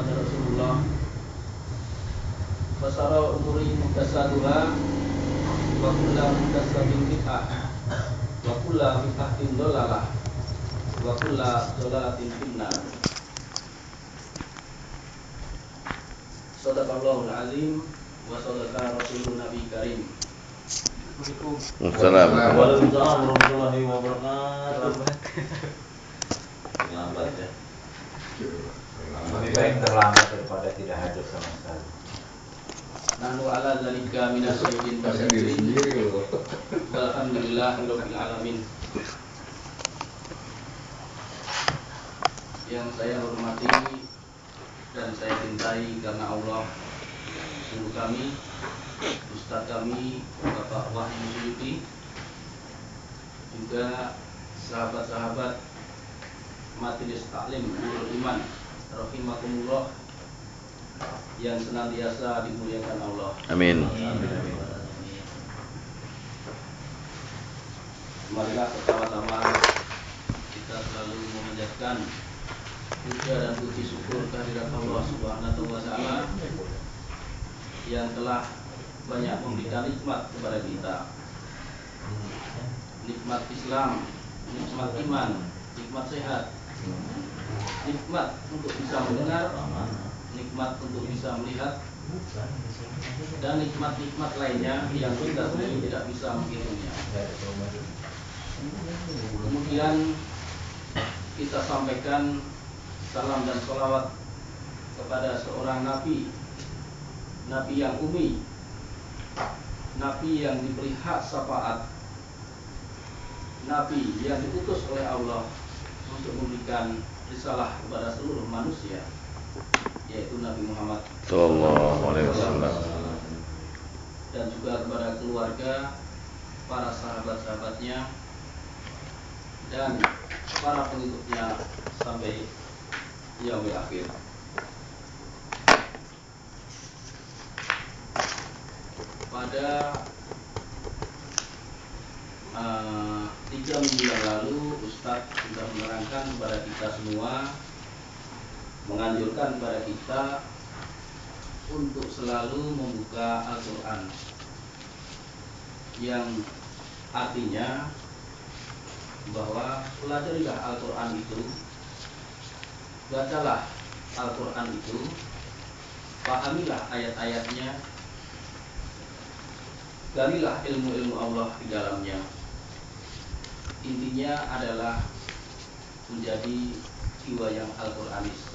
Muhammadar Rasulullah wa syarrul umuri muhdatsatuha wa kullu muhdatsatin bid'ah wa kullu bid'atin dhalalah wa kullu dhalalatin finnar. Shadaqallahul azim wa shadaqa rasulun nabi karim. Waalaikumsalam warahmatullahi wabarakatuh. Lambat ya. Lebih baik terlambat daripada tidak hadir sama sekali. Nahnu ala dzalika minasyai'in basyirin. Walhamdulillahirabbil alamin. Yang saya hormati dan saya cintai karena Allah, guru kami, Ustaz kami Bapak Wahyu Suyuti, juga sahabat-sahabat Majelis Taklim Nurul Iman rahimakumullah yang senantiasa dimuliakan Allah. Amin. Marilah bersama-sama kita selalu memanjatkan puja dan puji syukur kehadirat Allah Subhanahu wa taala yang telah banyak memberikan nikmat kepada kita. Nikmat Islam, nikmat iman, nikmat sehat, nikmat untuk bisa mendengar, nikmat untuk bisa melihat, dan nikmat-nikmat lainnya yang kita sendiri tidak bisa menghitungnya. Kemudian kita sampaikan salam dan sholawat kepada seorang nabi, nabi yang umi, nabi yang diberi hak syafaat, nabi yang diutus oleh Allah untuk memberikan risalah kepada seluruh manusia, yaitu Nabi Muhammad Sallallahu alaihi wasallam. Dan juga kepada keluarga, para sahabat-sahabatnya, dan para pengikutnya sampai yaumil akhir. Pada 3 minggu yang lalu Ustadz sudah menerangkan kepada kita semua, menganjurkan kepada kita untuk selalu membuka Al-Quran, yang artinya bahwa pelajarilah Al-Quran itu, bacalah Al-Quran itu, pahamilah ayat-ayatnya, galilah ilmu-ilmu Allah di dalamnya. Intinya adalah menjadi jiwa yang Al-Quranis.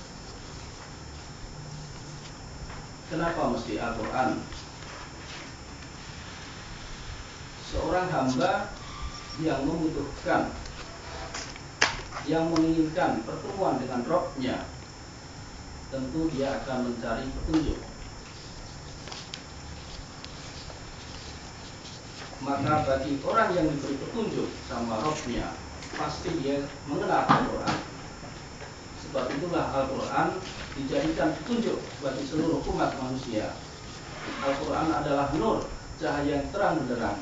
Kenapa mesti Al-Quran? Seorang hamba yang membutuhkan, yang menginginkan pertemuan dengan Rabb-nya, tentu dia akan mencari petunjuk. Maka bagi orang yang diberi petunjuk sama Rabb-nya, pasti dia mengenal Al-Quran. Sebab itulah Al-Quran dijadikan petunjuk bagi seluruh umat manusia. Al-Quran adalah nur, cahaya yang terang benderang.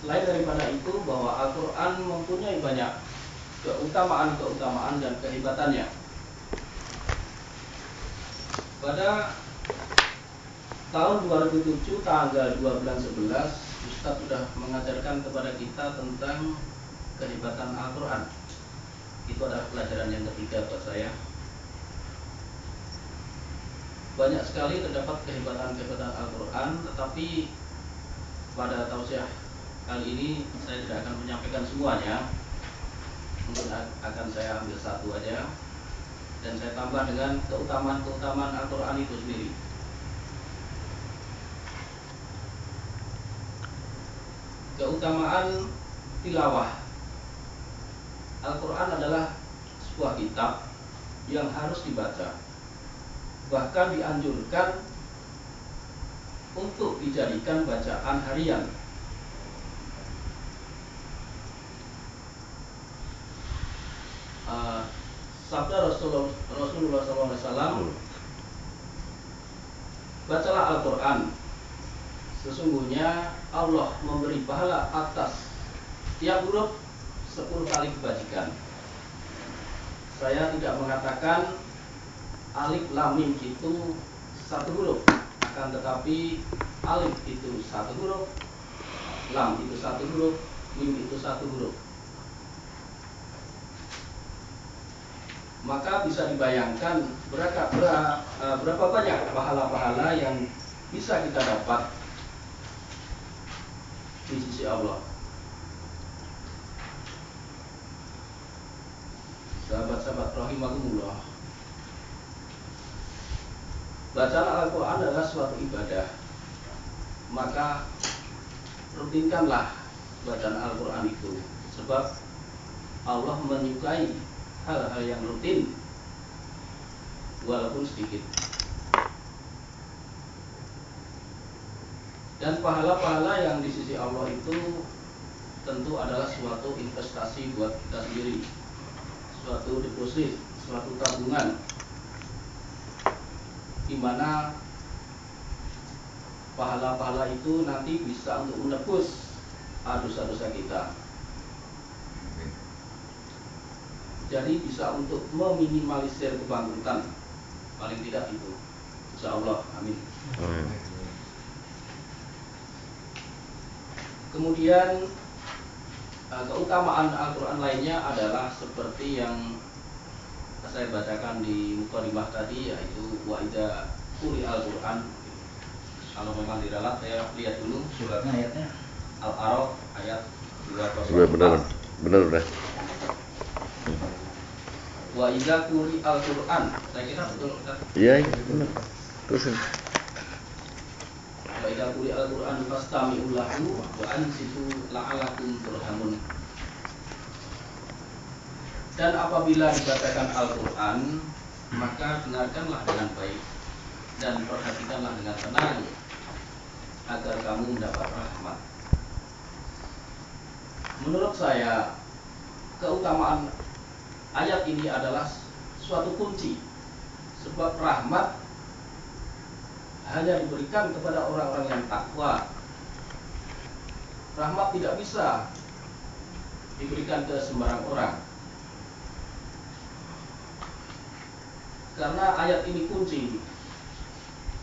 Selain daripada itu, bahwa Al-Quran mempunyai banyak keutamaan-keutamaan dan kehebatannya. Pada tahun 2007 tanggal 2 bulan 11, Ustadz sudah mengajarkan kepada kita tentang kehebatan Al-Quran. Itu adalah pelajaran yang ketiga buat saya. Banyak sekali terdapat kehebatan-kehebatan Al-Quran, tetapi pada tausiah kali ini saya tidak akan menyampaikan semuanya. Mungkin akan saya ambil satu aja, dan saya tambah dengan keutamaan-keutamaan Al-Quran itu sendiri. Keutamaan tilawah. Al-Quran adalah sebuah kitab yang harus dibaca. Bahkan dianjurkan untuk dijadikan bacaan harian. Sabda Rasulullah SAW, bacalah Al-Quran. Sesungguhnya Allah memberi pahala atas tiap huruf 10 kali kebajikan. saya tidak mengatakan alif lam mim itu satu huruf, akan tetapi alif itu satu huruf, lam itu satu huruf, mim itu satu huruf. Maka bisa dibayangkan berapa banyak pahala-pahala yang bisa kita dapat di sisi Allah. Sahabat-sahabat rahimakumullah, bacaan Al-Quran adalah suatu ibadah. Maka rutinkanlah bacaan Al-Quran itu, sebab Allah menyukai hal-hal yang rutin walaupun sedikit. Dan pahala-pahala yang di sisi Allah itu tentu adalah suatu investasi buat kita sendiri, suatu deposit, suatu tabungan, di mana pahala-pahala itu nanti bisa untuk menebus dosa-dosa kita. Jadi bisa untuk meminimalisir kebangkrutan, paling tidak itu, insya Allah, amin. Kemudian keutamaan Al-Quran lainnya adalah seperti yang saya bacakan di mukadimah tadi, yaitu wa idza quri Al-Quran. Kalau memang diralat, saya lihat dulu suratnya, ayatnya Al-A'raf ayat 204. Benar udah. Wa idza quri Al-Quran, saya kira betul Ustaz. Iya, benar. Terusin. Wa idza quri Al-Quran fastami'u lahu wa ansitu la'alakum turhamun. Dan apabila dibacakan Al-Quran, maka dengarkanlah dengan baik dan perhatikanlah dengan tenang agar kamu mendapat rahmat. Menurut saya, keutamaan ayat ini adalah suatu kunci, sebab rahmat hanya diberikan kepada orang-orang yang takwa. Rahmat tidak bisa diberikan ke sembarang orang. Karena ayat ini kunci,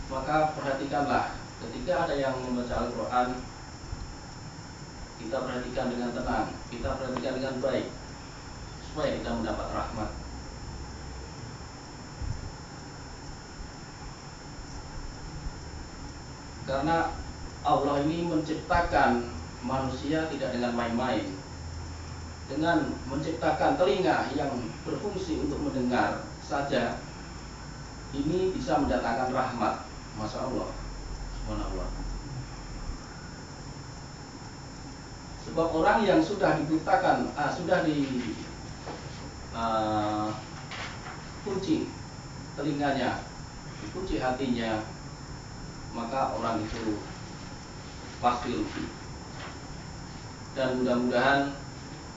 maka perhatikanlah ketika ada yang membaca Al-Quran, kita perhatikan dengan tenang, kita perhatikan dengan baik, supaya kita mendapat rahmat. Karena Allah ini menciptakan manusia tidak dengan main-main. Dengan menciptakan telinga yang berfungsi untuk mendengar saja, ini bisa mendatangkan rahmat. Masya Allah, subhanallah. Sebab orang yang sudah diciptakan, sudah kunci telinganya, dikunci hatinya, maka orang itu pasti rugi. Dan mudah-mudahan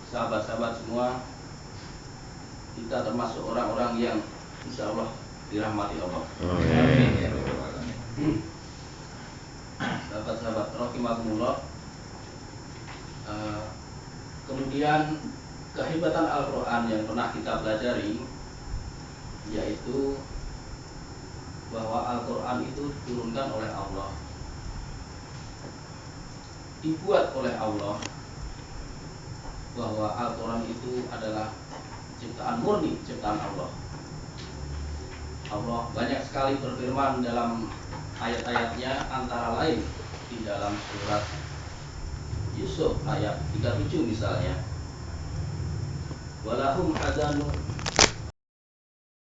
sahabat-sahabat semua, kita termasuk orang-orang yang insya Allah dirahmati Allah. Sahabat-sahabat rahimakumullah, kemudian kehebatan Al-Quran yang pernah kita pelajari, yaitu bahwa Al-Quran itu diturunkan oleh Allah, dibuat oleh Allah, bahwa Al-Quran itu adalah ciptaan murni, ciptaan Allah. Allah banyak sekali berfirman dalam ayat-ayatnya, antara lain di dalam surat Yusuf ayat 37 misalnya, walahum adanu